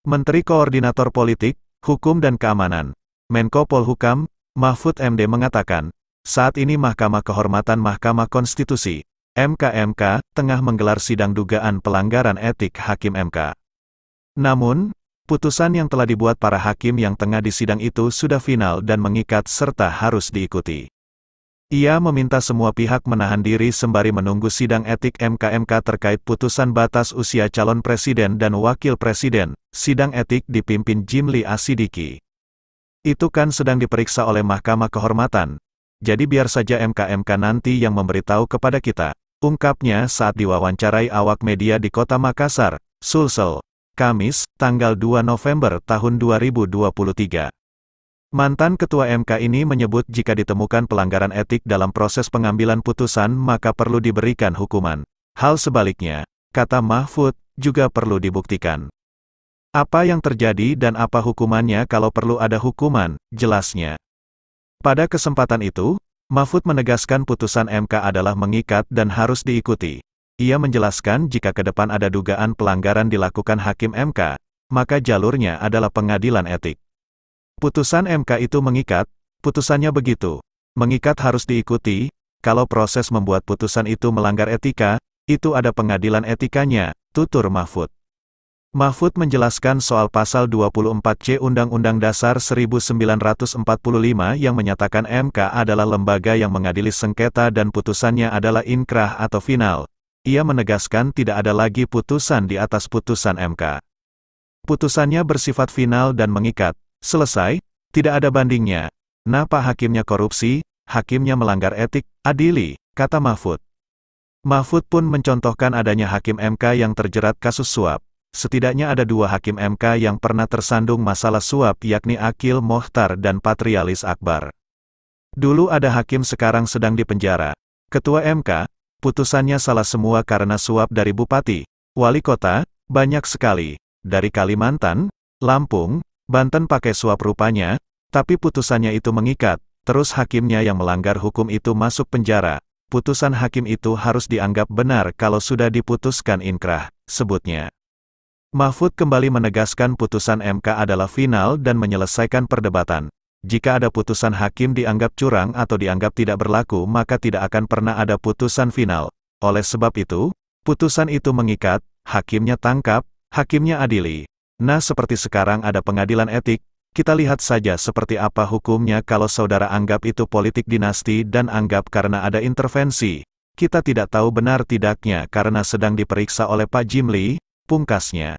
Menteri Koordinator Politik, Hukum dan Keamanan, Menko Polhukam, Mahfud MD mengatakan, saat ini Mahkamah Kehormatan Mahkamah Konstitusi, MK, tengah menggelar sidang dugaan pelanggaran etik Hakim MK. Namun, putusan yang telah dibuat para hakim yang tengah di sidang itu sudah final dan mengikat serta harus diikuti. Ia meminta semua pihak menahan diri sembari menunggu sidang etik MK terkait putusan batas usia calon presiden dan wakil presiden. Sidang etik dipimpin Jimli Asidiki. Itu kan sedang diperiksa oleh Mahkamah Kehormatan. Jadi biar saja MK nanti yang memberitahu kepada kita, ungkapnya saat diwawancarai awak media di Kota Makassar, Sulsel, Kamis, tanggal 2 November tahun 2023. Mantan Ketua MK ini menyebut jika ditemukan pelanggaran etik dalam proses pengambilan putusan maka perlu diberikan hukuman. Hal sebaliknya, kata Mahfud, juga perlu dibuktikan. Apa yang terjadi dan apa hukumannya kalau perlu ada hukuman, jelasnya. Pada kesempatan itu, Mahfud menegaskan putusan MK adalah mengikat dan harus diikuti. Ia menjelaskan jika ke depan ada dugaan pelanggaran dilakukan Hakim MK, maka jalurnya adalah pengadilan etik. Putusan MK itu mengikat, putusannya begitu. Mengikat harus diikuti, kalau proses membuat putusan itu melanggar etika, itu ada pengadilan etikanya, tutur Mahfud. Mahfud menjelaskan soal pasal 24C Undang-Undang Dasar 1945 yang menyatakan MK adalah lembaga yang mengadili sengketa dan putusannya adalah inkrah atau final. Ia menegaskan tidak ada lagi putusan di atas putusan MK. Putusannya bersifat final dan mengikat. Selesai, tidak ada bandingnya. Nah, Pak Hakimnya korupsi, hakimnya melanggar etik, adili, kata Mahfud. Mahfud pun mencontohkan adanya Hakim MK yang terjerat kasus suap. Setidaknya ada 2 Hakim MK yang pernah tersandung masalah suap yakni Akil Mohtar dan Patrialis Akbar. Dulu ada hakim sekarang sedang dipenjara. Ketua MK, putusannya salah semua karena suap dari bupati, wali kota, banyak sekali. Dari Kalimantan, Lampung, Banten pakai suap rupanya, tapi putusannya itu mengikat, terus hakimnya yang melanggar hukum itu masuk penjara. Putusan hakim itu harus dianggap benar kalau sudah diputuskan inkrah, sebutnya. Mahfud kembali menegaskan putusan MK adalah final dan menyelesaikan perdebatan. Jika ada putusan hakim dianggap curang atau dianggap tidak berlaku maka tidak akan pernah ada putusan final. Oleh sebab itu, putusan itu mengikat, hakimnya tangkap, hakimnya adili. Nah, seperti sekarang ada pengadilan etik, kita lihat saja seperti apa hukumnya kalau saudara anggap itu politik dinasti dan anggap karena ada intervensi. Kita tidak tahu benar tidaknya karena sedang diperiksa oleh Pak Jimli, pungkasnya.